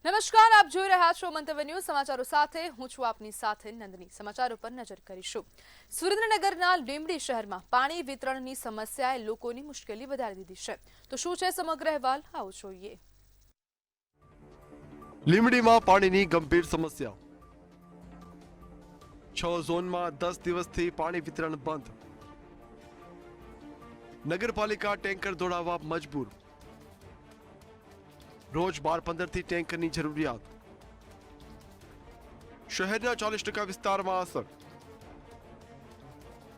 નમસ્કાર, આપ જોઈ રહ્યા છો મંતવ્ય ન્યૂઝ સમાચારો સાથે હું છું આપની સાથે નંદની। સમાચારો પર નજર કરીશું। સુરેન્દ્રનગરના લીંબડી શહેરમાં પાણી વિતરણની સમસ્યાએ લોકોની મુશ્કેલી વધારી દીધી છે। તો શું છે સમગ્ર અહેવાલ, આવો જોઈએ। લીંબડીમાં પાણીની ગંભીર સમસ્યા। 6 ઝોનમાં 10 દિવસથી પાણી વિતરણ બંધ। નગરપાલિકા ટેન્કર દોડાવવા મજબૂર। રોજ 12-15 થી ટેન્કરની જરૂરિયાત। શહેરના 40% વિસ્તારમાં અસર।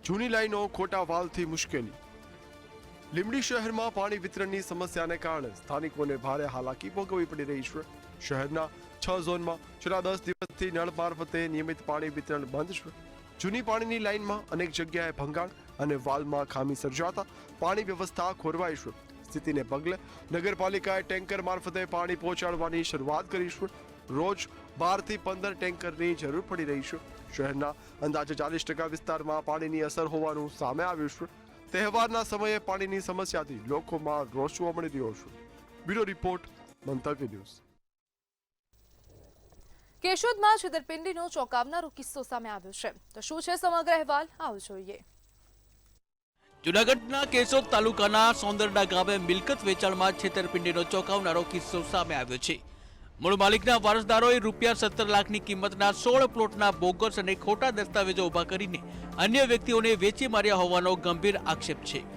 જૂની લાઈનો ખોટા વાલથી મુશ્કેલી। લીંબડી શહેરમાં પાણી વિતરણની સમસ્યાને કારણે સ્થાનિકોને ભારે હાલાકી ભોગવવી પડી રહી છે। શહેરના 6 ઝોનમાં છેલ્લા 10 દિવસથી નળ મારફતે નિયમિત પાણી વિતરણ બંધ છે। જૂની પાણીની લાઈનમાં અનેક જગ્યાએ ભંગાણ અને વાલમાં ખામી સર્જાતા પાણી વ્યવસ્થા ખોરવાઈ છે। સ્થિતિને પગલે નગરપાલિકાએ ટેન્કર મારફતે પાણી પહોંચાડવાની શરૂઆત કરી છે। રોજ 12 થી 15 ટેન્કરની જરૂર પડી રહી છે। શહેરના અંદાજે 40% વિસ્તારમાં પાણીની અસર હોવાનું સામે આવ્યું છે। તહેવારના સમયે પાણીની સમસ્યાથી લોકોમાં રોષ જોવા મળી રહ્યો છે। બ્યુરો રિપોર્ટ, મંતવ્ય ન્યૂઝ। કેશોદમાં છેતરપિંડીનો ચોંકાવનારો કિસ્સો સામે આવ્યો છે। તો શું છે સમગ્ર અહેવાલ, આવો જોઈએ। જૂનાગઢના કેશોદ તાલુકાના સોંદરડા ગામે મિલકત વેચાણમાં છેતરપિંડીનો ચોંકાવનારો કિસ્સો સામે આવ્યો છે। મૂળ માલિકના વારસદારોએ ₹17 લાખની કિંમતના 16 પ્લોટના બોગસ અને ખોટા દસ્તાવેજો ઉભા કરીને અન્ય વ્યક્તિઓને વેચી માર્યા હોવાનો ગંભીર આક્ષેપ છે।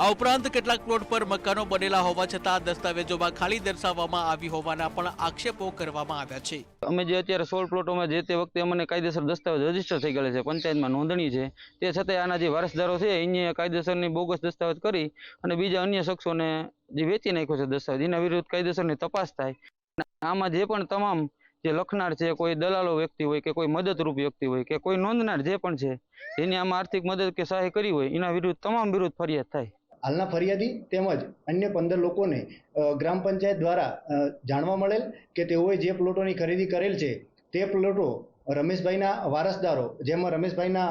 આ ઉપરાંત કેટલાક પ્લોટ પર મકાનો બનેલા હોવા છતાં દસ્તાવેજોમાં ખાલી દર્શાવવામાં આવી હોવાના પણ આક્ષેપો કરવામાં આવ્યા છે। અમે જે અત્યારે 16 પ્લોટોમાં જે તે વખતે અમને કાયદેસર દસ્તાવેજ રજીસ્ટર થઈ ગયેલા છે, પંચાયતમાં નોંધણી છે, તે છતાંય આના જે વારસદારો છે એને કાયદેસરની બોગસ દસ્તાવેજ કરી અને બીજા અન્ય શખ્સોને જે વેચી નાખ્યો છે દસ્તાવેજ, એના વિરુદ્ધ કાયદેસરની તપાસ થાય। આમાં જે પણ તમામ જે લખનાર છે, કોઈ દલાલો વ્યક્તિ હોય કે કોઈ મદદરૂપ વ્યક્તિ હોય કે કોઈ નોંધનાર જે પણ છે, એની આમાં આર્થિક મદદ કે સહાય કરી હોય એના વિરુદ્ધ તમામ વિરુદ્ધ ફરિયાદ થાય। હાલના ફરિયાદી તેમજ અન્ય 15 લોકોને ગ્રામ પંચાયત દ્વારા જાણવા મળેલ કે તેઓએ જે પ્લોટોની ખરીદી કરેલ છે તે પ્લોટો રમેશભાઈના વારસદારો, જેમાં રમેશભાઈના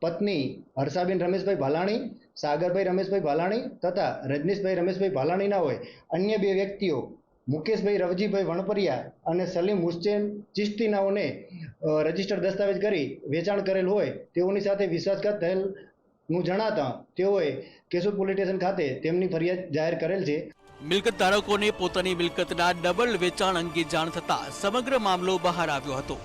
પત્ની હર્ષાબેન રમેશભાઈ ભાલાણી, સાગરભાઈ રમેશભાઈ ભાલાણી તથા રજનીશભાઈ રમેશભાઈ ભાલાણીના હોય અન્ય 2 વ્યક્તિઓ મુકેશભાઈ રવજીભાઈ વણપરિયા અને સલીમ હુસેન ચિશ્તીનાઓને રજીસ્ટર દસ્તાવેજ કરી વેચાણ કરેલ હોય તેઓની સાથે વિશ્વાસઘાત થયેલ નું જણાતા તેઓએ કેશોદ પોલીસ સ્ટેશન ખાતે તેમની ફરિયાદ જાહેર કરેલ છે। મિલકત ધારકોને પોતાની મિલકતના ડબલ વેચાણ અંગે જાણ થતા સમગ્ર મામલો બહાર આવ્યો હતો।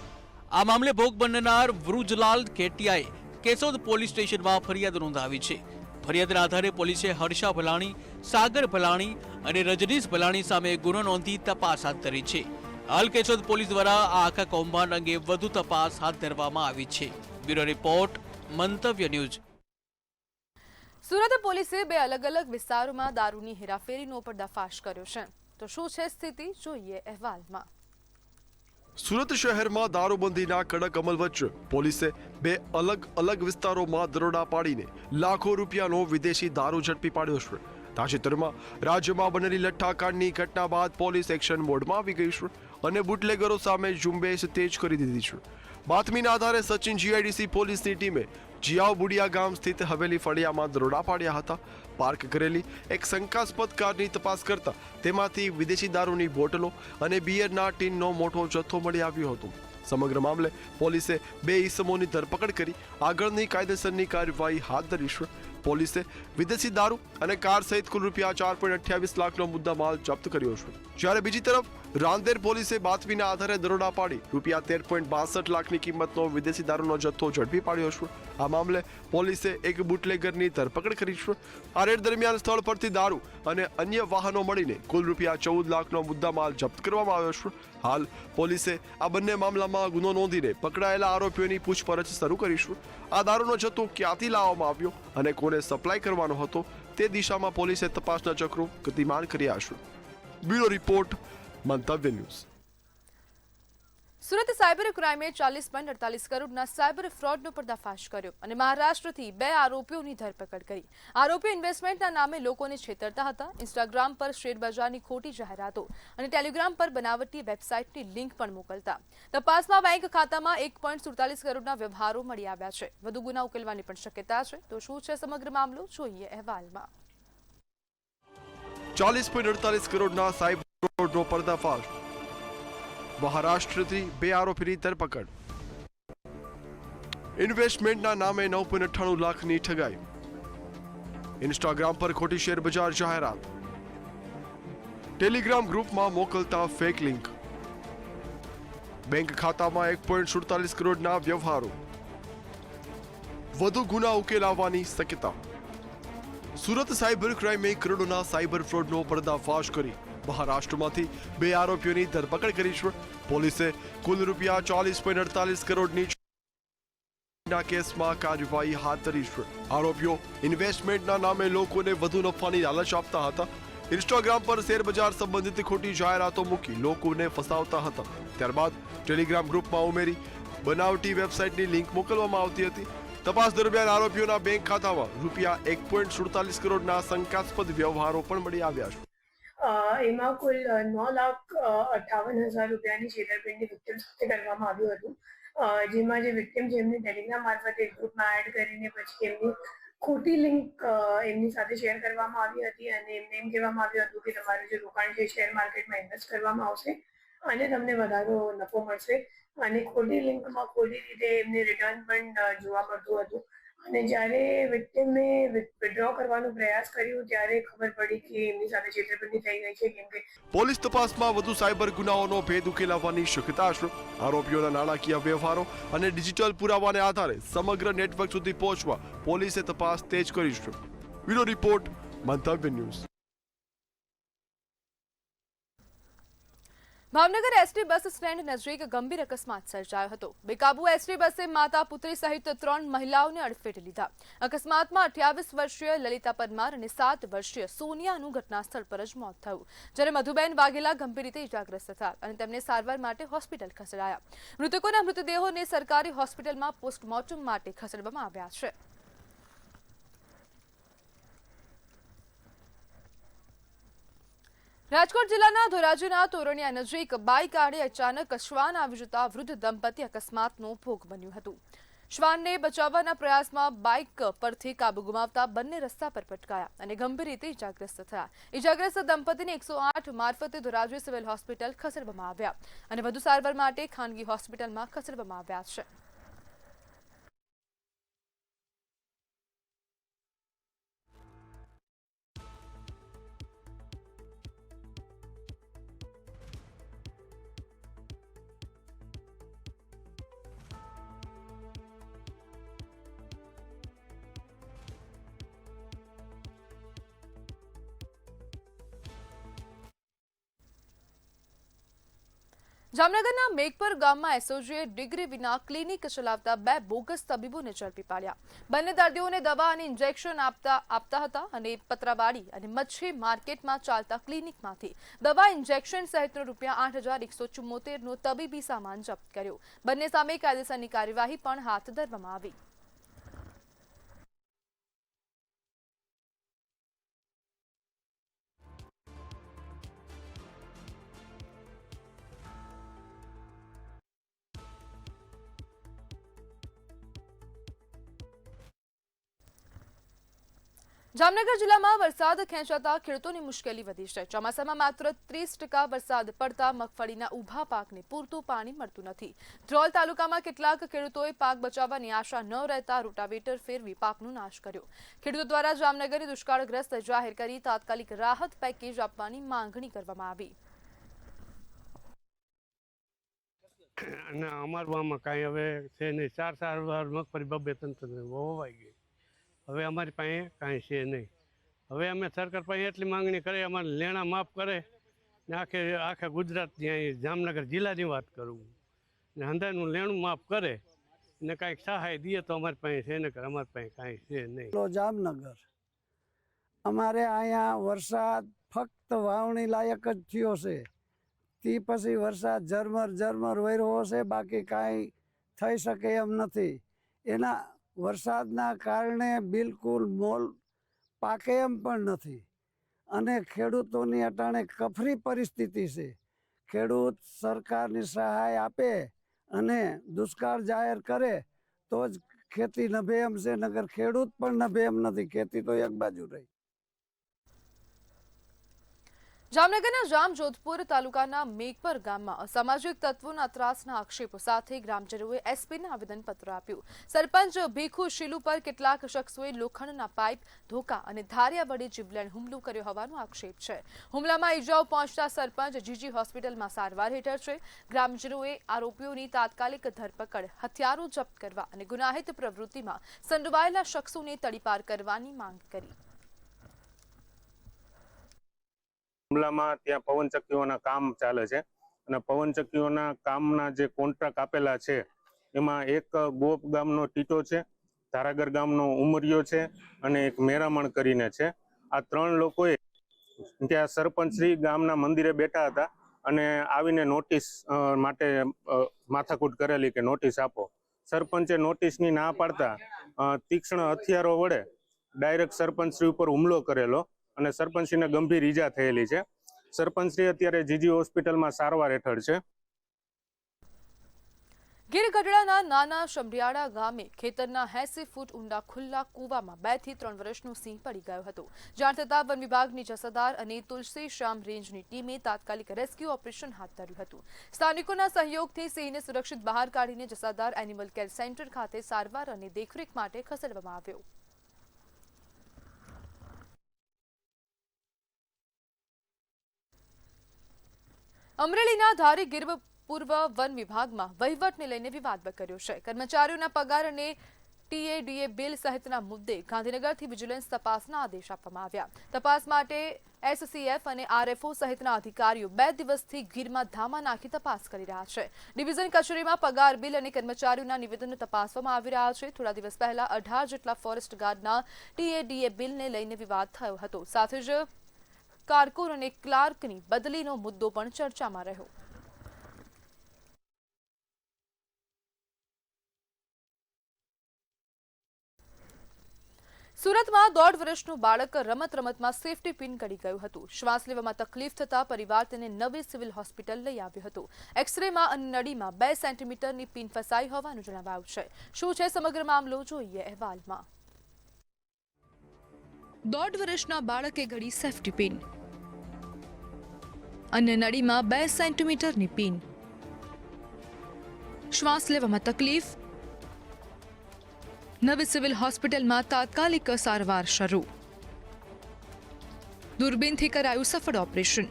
આ મામલે ભોગ બનનાર વૃજલાલ ખેટિયાએ કેશોદ પોલીસ સ્ટેશનમાં ફરિયાદ નોંધાવી છે। ફરિયાદના આધારે પોલીસે હર્ષા ભલાણી, સાગર ભલાણી અને રજનીશ ભલાણી સામે ગુનો નોંધી તપાસ હાથ ધરી છે। હાલ કેશોદ પોલીસ દ્વારા આ આખા કૌભાંડ અંગે વધુ તપાસ હાથ ધરવામાં આવી છે। બ્યુરો રિપોર્ટ, મંતવ્ય ન્યૂઝ। સુરત પોલીસે 2 અલગ-અલગ વિસ્તારોમાં દારૂની હેરાફેરીનો પર્દાફાશ કર્યો છે। તો શું છે સ્થિતિ, જોઈએ અહેવાલમાં। સુરત શહેરમાં દારૂબંધીના કડક અમલ વચ્ચે પોલીસે 2 અલગ વિસ્તારોમાં દરોડા પાડીને લાખો રૂપિયાનો વિદેશી દારૂ ઝડપી પાડ્યો છે। તાજેતરમાં રાજ્યમાં બનેલી લઠ્ઠાકાંડની ઘટના બાદ પોલીસ એક્શન મોડમાં આવી ગઈ છે અને બુટલેગરો સામે ઝુંબેશ તેજ કરી દીધી છે। બાતમીના આધારે સચિન જીઆઈડીસી પોલીસની ટીમે જીયાવ બુડિયા ગામ સ્થિત હવેલી ફળિયામાં દરોડા પાડ્યા હતા। પાર્ક કરેલી એક શંકાસ્પદ કારની તપાસ કરતા તેમાંથી વિદેશી દારૂની બોટલો અને બિયરના ટીનનો મોટો જથ્થો મળી આવ્યો હતો। સમગ્ર મામલે પોલીસે 2 ઈસમોની ધરપકડ કરી આગળની કાયદેસરની કાર્યવાહી હાથ ધરી છે। પોલીસે વિદેશી દારૂ અને કાર સહિત કુલ ₹4.28 લાખનો મુદ્દામાલ જપ્ત કર્યો છે। જ્યારે બીજી તરફ રાંદેર પોલીસે બાતમીના આધારે દરોડા પાડી ₹13.62 લાખની કિંમતનો વિદેશી દારૂનો જથ્થો ઝડપી પાડ્યો છે। આ મામલે પોલીસે એક બુટલેગરની ધરપકડ કરી છે। આ રેડ દરમિયાન સ્થળ પરથી દારૂ અને અન્ય વાહનો મળીને કુલ ₹14 લાખનો મુદ્દામાલ જપ્ત કરવામાં આવ્યો છે। હાલ પોલીસે આ બંને મામલામાં ગુનો નોંધીને પકડાયેલા આરોપીઓની પૂછપરછ શરૂ કરી છે। આ દારૂનો જથ્થો ક્યાંથી લાવવામાં આવ્યો અને કોને સપ્લાય કરવાનો હતો તે દિશામાં પોલીસે તપાસના ચક્રો ગતિમાન કર્યા છે। બ્યુરો રિપોર્ટ, મંતવ્ય ન્યૂઝ। સુરત સાયબર ક્રાઇમે 40.48 કરોડના સાયબર ફ્રોડનો પર્દાફાશ કર્યો અને મહારાષ્ટ્રથી 2 આરોપીઓની ધરપકડ કરી। આરોપીઓ ઇન્વેસ્ટમેન્ટના નામે લોકોને છેતરતા હતા। ઇન્સ્ટાગ્રામ પર શેરબજારની ખોટી જાહેરાતો અને ટેલિગ્રામ પર બનાવટી વેબસાઇટની લિંક પણ મોકલતા। તપાસમાં બેંક ખાતામાં 1.47 કરોડના વ્યવહારો મળી આવ્યા છે। વધુ ગુના ઉકેલવાની પણ શક્યતા છે। તો શું છે સમગ્ર મામલો, જોઈએ અહેવાલમાં। 40.48 કરોડના સાયબર ફ્રોડનો પર્દાફાશ। મહારાષ્ટ્રથી 2 આરોપીની ધરપકડ. ઇન્વેસ્ટમેન્ટના નામે 9.98 લાખની ઠગાઈ. ઇન્સ્ટાગ્રામ પર ખોટી શેર બજાર જાહેરાત. ટેલિગ્રામ ગ્રુપમાં મોકલતા ફેક લિંક. બેંક ખાતામાં 1.47 કરોડના વ્યવહારો. વધુ ગુના ઉકેલાવાની શક્યતા. સુરત સાયબર ક્રાઇમે કરોડોના સાયબર ફ્રોડનો પર્દાફાશ કરી મહારાષ્ટ્રમાંથી 2 આરોપીઓની ધરપકડ કરી છે. પોલીસે કુલ રૂપિયા 40.48 કરોડની ના કેસમાં કાર્યવાહી હાથ ધરી છે. આરોપીઓ ઇન્વેસ્ટમેન્ટના નામે લોકોને વધુ નફાની લાલચ આપતા હતા. ઇન્સ્ટાગ્રામ પર શેરબજાર સંબંધિત ખોટી જાહેરાતો મૂકી લોકોને ફસાવતા હતા. ત્યારબાદ ટેલિગ્રામ ગ્રુપમાં ઉમેરી બનાવટી વેબસાઇટની લિંક મોકલવામાં આવતી હતી. તપાસ દરમિયાન આરોપીઓના બેંક ખાતામાં રૂપિયા 1.47 કરોડના શંકાસ્પદ વ્યવહારો પણ મળી આવ્યા છે. એમાં કુલ 9,58,000 રૂપિયાની છેતરપિંડી વિક્ટિમ સાથે કરવામાં આવ્યું હતું. જેમાં જે વિક્ટિમ છે એમની ટેલિગ્રામ મારફતે ગ્રુપમાં એડ કરીને પછી એમની ખોટી લિંક એમની સાથે શેર કરવામાં આવી હતી અને એમને એમ કહેવામાં આવ્યું હતું કે તમારું જે રોકાણ છે શેર માર્કેટમાં ઇન્વેસ્ટ કરવામાં આવશે અને તમને વધારો નફો મળશે અને ખોટી લિંકમાં ખોટી રીતે એમને રિટર્ન પણ જોવા મળતું હતું. અને જ્યારે વિક્ટિમે વિથડ્રો કરવાનો પ્રયાસ કર્યો ત્યારે ખબર પડી કે એમની સાથે છેતરપિંડી થઈ ગઈ છે. કેમ કે પોલીસ તપાસમાં વધુ સાયબર ગુનાઓનો ભેદ ઉકેલાવવાની શક્યતા છે. આરોપીઓના નાણાકીય વ્યવહારો અને ડિજિટલ પુરાવાને આધારે સમગ્ર નેટવર્ક સુધી પહોંચવા પોલીસે તપાસ તેજ કરી છે. બ્યુરો રિપોર્ટ, મંતવ્ય news. Bhavnagar ST bus stand નજીક ગંભીર અકસ્માત સર્જાયો હતો. બેકાબુ એસટી બસે માતા પુત્રી સહિત 3 મહિલાઓને અડફેટે લીધા. અકસ્માતમાં 28 વર્ષીય લલિતા પરમાર અને 7 વર્ષીય સોનિયાનું ઘટના સ્થળ પર જ મોત થયું. જ્યારે મધુબેન વાઘેલા ગંભીર રીતે ઇજાગ્રસ્ત થયા અને તેમને સારવાર માટે હોસ્પિટલ ખસેડાયા. મૃતકોના મૃતદેહોને સરકારી હોસ્પિટલમાં પોસ્ટમોર્ટમ માટે ખસેડવામાં આવ્યા છે. રાજકોટ જિલ્લાના ધોરાજીના તોરણિયા નજીક બાઇક આડે અચાનક શ્વાન આવી જતા વૃદ્ધ દંપતી અકસ્માતનો ભોગ બન્યું હતું. શ્વાનને બચાવવાના પ્રયાસમાં બાઇક પરથી કાબુ ગુમાવતા બંને રસ્તા પર પટકાયા અને ગંભીર રીતે ઇજાગ્રસ્ત થયા. ઇજાગ્રસ્ત દંપતીને 108 મારફતે ધોરાજી સિવિલ હોસ્પિટલ ખસેડવામાં આવ્યા અને વધુ સારવાર માટે ખાનગી હોસ્પિટલમાં ખસેડવામાં આવ્યા છે. જામનગરના મેઘપર ગામમાં એસઓજીએ ડિગ્રી વિના ક્લિનિક ચલાવતા 2 બોગસ તબીબોને ઝડપી પાડ્યા. બંને દર્દીઓને દવા અને ઇન્જેક્શન આપતા હતા અને પતરાવાડી અને મચ્છી માર્કેટમાં ચાલતા ક્લિનિકમાંથી દવા, ઇન્જેક્શન સહિતનો રૂપિયા 8,174નો તબીબી સામાન જપ્ત કર્યો. બંને સામે કાયદેસરની કાર્યવાહી પણ હાથ ધરવામાં આવી. જામનગર જિલ્લામાં વરસાદ ખેંચાતા ખેડૂતોની મુશ્કેલી વધી છે. ચોમાસામાં માત્ર 30% વરસાદ પડતા મગફળીના ઊભા પાકને પૂરતું પાણી મળતું નથી. ધ્રોલ તાલુકામાં કેટલાક ખેડૂતોએ પાક બચાવવાની આશા ન રહેતા રોટાવેટર ફેરવી પાકનો નાશ કર્યો. ખેડૂતો દ્વારા જામનગરને દુષ્કાળગ્રસ્ત જાહેર કરી તાત્કાલિક રાહત પેકેજ આપવાની માંગણી કરવામાં આવી. અને અમારમાં કાંઈ હવે છે નહીં. 4 વાર મગફળી 2-3 વવાઈ ગઈ. હવે અમારી પાસે કાંઈ છે નહીં. હવે અમે સરકાર પાસે એટલી માંગણી કરીએ અમારે લેણા માફ કરે ને આખા ગુજરાતની અહીં જામનગર જિલ્લાની વાત કરું ને હંધાનું લેણું માફ કરે ને કાંઈક સહાય દઈએ તો અમારી પાસે છે ને અમારી પાસે કાંઈ છે નહીં. જામનગર અમારે અહીંયા વરસાદ ફક્ત વાવણી લાયક જ થયો છે. તે પછી વરસાદ ઝરમર વહેરો છે, બાકી કાંઈ થઈ શકે એમ નથી. એના વરસાદના કારણે બિલકુલ મોલ પાકે એમ પણ નથી અને ખેડૂતોની અટાણે કફરી પરિસ્થિતિ છે. ખેડૂત સરકારની સહાય આપે અને દુષ્કાળ જાહેર કરે તો જ ખેતી નભે એમ છે, નગર ખેડૂત પણ નભે એમ નથી. ખેતી તો એક બાજુ રહી. જામનગરના જામજોધપુર તાલુકાના મેઘપર ગામમાં અસામાજિક તત્વોના ત્રાસના આક્ષેપો સાથે ગ્રામજનોએ એસપીને આવેદનપત્ર આપ્યું. સરપંચ ભીખુ શીલુ પર કેટલાક શખ્સોએ લોખંડના પાઇપ, ધોકા અને ધારિયા વડે જીવલેણ હુમલો કર્યો હોવાનો આક્ષેપ છે. હુમલામાં ઈજાઓ પહોંચતા સરપંચ જીજી હોસ્પિટલમાં સારવાર હેઠળ છે. ગ્રામજનોએ આરોપીઓની તાત્કાલિક ધરપકડ, હથિયારો જપ્ત કરવા અને ગુનાહિત પ્રવૃત્તિમાં સંડોવાયેલા શખ્સોને તડીપાર કરવાની માંગ કરી. હુમલામાં ત્યાં પવનચક્કીઓના કામ ચાલે છે અને પવનચક્કીઓના કામના જે કોન્ટ્રાક્ટ આપેલા છે એમાં એક ગોપ ગામનો ટીટો છે, ધારાગર ગામનો ઉમરિયો છે અને એક મેરામણ કરીને છે. આ 3 લોકોએ ત્યાં સરપંચશ્રી ગામના મંદિરે બેઠા હતા અને આવીને નોટિસ માટે માથાકૂટ કરેલી કે નોટિસ આપો. સરપંચે નોટિસની ના પાડતા તીક્ષ્ણ હથિયારો વડે ડાયરેક્ટ સરપંચશ્રી ઉપર હુમલો કરેલો અને સરપંચશ્રીને ગંભીર ઈજા થયેલી છે. સરપંચશ્રી અત્યારે જીજી હોસ્પિટલમાં સારવાર હેઠળ છે. ગીર ગઢડાના નાના શમરિયાળા ગામે ખેતરના 80 ફૂટ ઊંડા ખુલ્લા કૂવામાં 2 થી 3 વર્ષનું સિંહ પડી ગયો હતો. જાણ થતાં વન વિભાગની જસાદાર અને તુલસી શ્યામ રેન્જની ટીમે તાત્કાલિક રેસ્ક્યુ ઓપરેશન હાથ ધર્યું હતું. સ્થાનિકોના સહયોગથી સિંહને સુરક્ષિત બહાર કાઢીને જસાદાર એનિમલ કેર સેન્ટર ખાતે સારવાર અને દેખરેખ માટે ખસેડવામાં આવ્યો. અમરેલીના ધારી ગીર પૂર્વ વન વિભાગમાં વહીવટને લઈને વિવાદ વકર્યો છે. કર્મચારીઓના પગાર અને ટીએડીએ બિલ સહિતના મુદ્દે ગાંધીનગરથી વિજિલન્સ તપાસના આદેશ આપવામાં આવ્યા. તપાસ માટે એસસીએફ અને આરએફઓ સહિતના અધિકારીઓ 2 દિવસથી ગીરમાં ધામા નાખી તપાસ કરી રહ્યા છે. ડિવિઝન કચેરીમાં પગાર બિલ અને કર્મચારીઓના નિવેદનો તપાસવામાં આવી રહ્યા છે. થોડા દિવસ પહેલા 18 જેટલા ફોરેસ્ટ ગાર્ડના ટીએડીએ બિલને લઈને વિવાદ થયો હતો. સાથે જ કારકુન અને ક્લાર્કની બદલીનો મુદ્દો પણ ચર્ચામાં રહ્યો. સુરતમાં 1.5 વર્ષનું બાળક રમતમાં સેફટી પિન ગળી ગયું હતું. શ્વાસ લેવામાં તકલીફ થતા પરિવાર તેને નવી સિવિલ હોસ્પિટલ લઈ આવ્યો હતો. એક્સરેમાં અને નળીમાં 2 સેન્ટીમીટરની પિન ફસાઈ હોવાનું જણાવાયું છે. શું છે સમગ્ર મામલો, જોઈએ અહેવાલમાં. 1.5 વર્ષના બાળકે ગળી સેફટી પિન અને નળીમાં 2 સેન્ટીમીટરની પિન. શ્વાસ લેવામાં તકલીફ, નવી સિવિલ હોસ્પિટલમાં તાત્કાલિક સારવાર શરૂ. દૂરબીનથી કરાયું સફળ ઓપરેશન.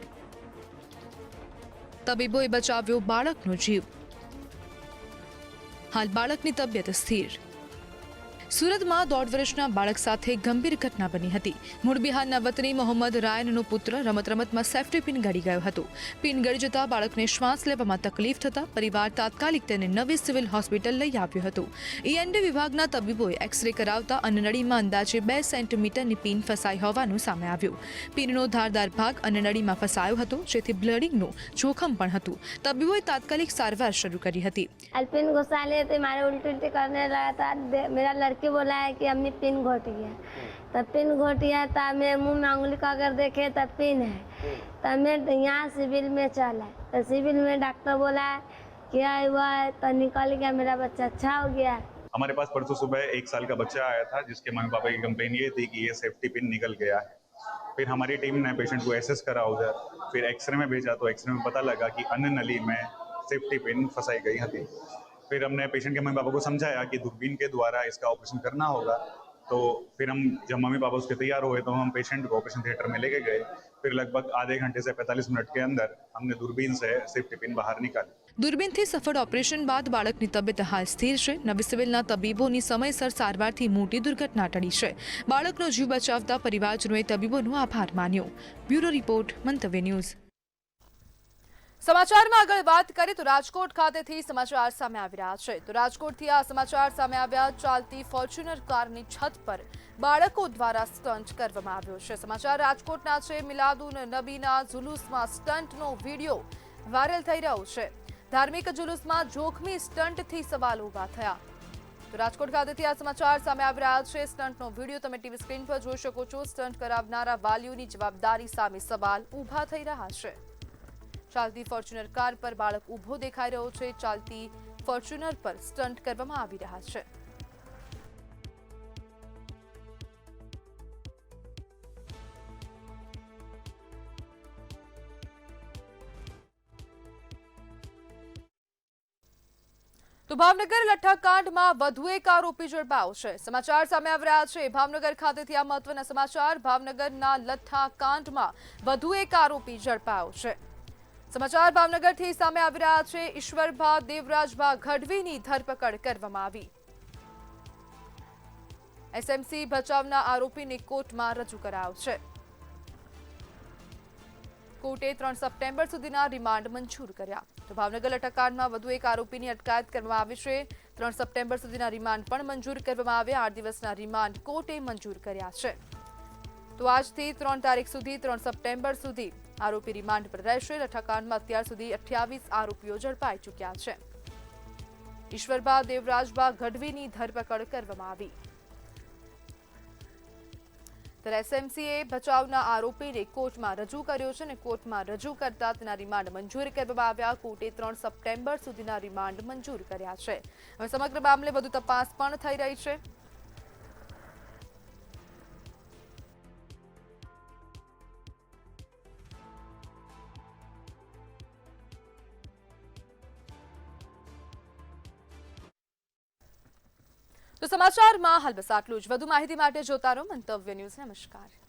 તબીબોએ બચાવ્યો બાળકનો જીવ. હાલ બાળકની તબિયત સ્થિર. સુરતમાં 1.5 વર્ષના બાળક સાથે ગંભીર ઘટના બની હતી. મૂળ બિહારના વતની મોહમ્મદ રાયનનો પુત્ર રમતમાં સેફટી પિન ગળી ગયો હતો. પિન ગળી જતા બાળકને શ્વાસ લેવામાં તકલીફ થતા પરિવાર તાત્કાલિક તેને નવી સિવિલ હોસ્પિટલ લઈ આવ્યો હતો. ઈએનડી વિભાગના તબીબોએ એક્સરે કરાવતા અન્નનળીમાં અંદાજે 2 સેન્ટીમીટરની પિન ફસાઈ હોવાનું સામે આવ્યું. પિનનો ધારદાર ભાગ અન્નનળીમાં ફસાયો હતો, જેથી બ્લડિંગનું જોખમ પણ હતું. તબીબોએ તાત્કાલિક સારવાર શરૂ કરી હતી. पिन घुसा लिए थे, मारे उल्टी उल्टी करने लगा था. मेरा लड़की बोला है कि अम्मी पिन घोट गया. तब पिन घोट गया था, मैं मुंह में उंगली का कर देखे तब पिन है. तब मैं यहाँ सिविल में चला, तो सिविल में डॉक्टर बोला क्या हुआ है, तो निकल गया मेरा बच्चा अच्छा हो गया. हमारे पास परसों सुबह 1 साल का बच्चा आया था जिसके मम्मी पापा की कंप्लेन ये थी कि ये सेफ्टी पिन निकल गया है. फिर हमारी टीम ने पेशेंट को एसेस करा उधर, फिर एक्सरे में भेजा तो एक्सरे में पता लगा कि अन्न नली में सेफ्टी पिन फंसाई गई थी. फिर हमने पेशेंट के मम्मी पापा को समझाया कि दूरबीन के द्वारा इसका ऑपरेशन करना होगा. तो फिर हम जब मम्मी पापा उसके तैयार हुए तो हम पेशेंट को ऑपरेशन थिएटर में लेके गए. फिर लगभग आधे घंटे से 45 मिनट के अंदर हमने दूरबीन से सेफ्टी पिन बाहर निकाली. દૂરબીનથી સફળ ઓપરેશન બાદ બાળકની તબિયત હાલ સ્થિર છે. નવી સિવિલના તબીબોની સમયસર સારવારથી મોટી દુર્ઘટના ટળી છે. બાળકનો જીવ બચાવતા પરિવારજનોએ તબીબોનો આભાર માન્યો. બ્યુરો રિપોર્ટ, મંતવ્ય ન્યૂઝ. સમાચારમાં આગળ વાત કરીએ તો રાજકોટ ખાતેથી સમાચાર સામે આવી રહ્યા છે. તો રાજકોટથી આ સમાચાર સામે આવ્યા. ચાલતી ફોર્ચ્યુનર કારની છત પર બાળકો દ્વારા સ્ટન્ટ કરવામાં આવ્યો છે. સમાચાર રાજકોટના છે. મિલાદુન નબીના જુલુસમાં સ્ટન્ટનો વિડીયો વાયરલ થઈ રહ્યો છે. ધાર્મિક જુલુસમાં જોખમી સ્ટન્ટથી સવાલ ઉભા થયા. તો રાજકોટ ખાતેથી આ સમાચાર સામે આવી રહ્યા છે. સ્ટન્ટનો વિડીયો તમે ટીવી સ્ક્રીન પર જોઈ શકો છો. સ્ટન્ટ કરાવનારા વાલીઓની જવાબદારી સામે સવાલ ઉભા થઈ રહ્યા છે. ચાલતી ફોર્ચ્યુનર કાર પર બાળક ઊભો દેખાઈ રહ્યો છે. ચાલતી ફોર્ચ્યુનર પર સ્ટન્ટ કરવામાં આવી રહ્યા છે. તો ભાવનગર લઠ્ઠાકાંડમાં વધુ એક આરોપી ઝડપાયો છે. સમાચાર સામે આવી રહ્યા છે. ભાવનગર ખાતેથી આ મહત્વના સમાચાર. ભાવનગરના લઠ્ઠાકાંડમાં વધુ એક આરોપી ઝડપાયો છે. સમાચાર ભાવનગરથી સામે આવી રહ્યા છે. ઈશ્વરભા દેવરાજભા ગઢવીની ધરપકડ કરવામાં આવી. એસએમસી બચાવના આરોપીને કોર્ટમાં રજૂ કરાયો છે. કોર્ટે 3 સપ્ટેમ્બર સુધીના રિમાન્ડ મંજૂર કર્યા. તો ભાવનગર લઠ્ઠાકાંડમાં વધુ એક આરોપીની અટકાયત કરવામાં આવી છે. 3 સપ્ટેમ્બર સુધીના રિમાન્ડ પણ મંજૂર કરવામાં આવ્યા. 8 દિવસના રિમાન્ડ કોર્ટે મંજૂર કર્યા છે. તો આજથી 3 તારીખ સુધી 3 સપ્ટેમ્બર સુધી આરોપી રિમાન્ડ પર રહેશે. લઠ્ઠાકાંડમાં અત્યાર સુધી 28 આરોપીઓ ઝડપાઈ ચૂક્યા છે. ઈશ્વરભા દેવરાજભા ગઢવીની ધરપકડ કરવામાં આવી. ત્યારે એસએમસીએ બચાવના આરોપીને કોર્ટમાં રજૂ કર્યો છે અને કોર્ટમાં રજૂ કરતા તેના રિમાન્ડ મંજૂર કરવામાં આવ્યા. કોર્ટે 3 સપ્ટેમ્બર સુધીના રિમાન્ડ મંજૂર કર્યા છે. હવે સમગ્ર મામલે વધુ તપાસ પણ થઈ રહી છે. તો સમાચારમાં હાલ બસ આટલું જ. વધુ માહિતી માટે જોતા રહો મંતવ્ય ન્યૂઝ. નમસ્કાર.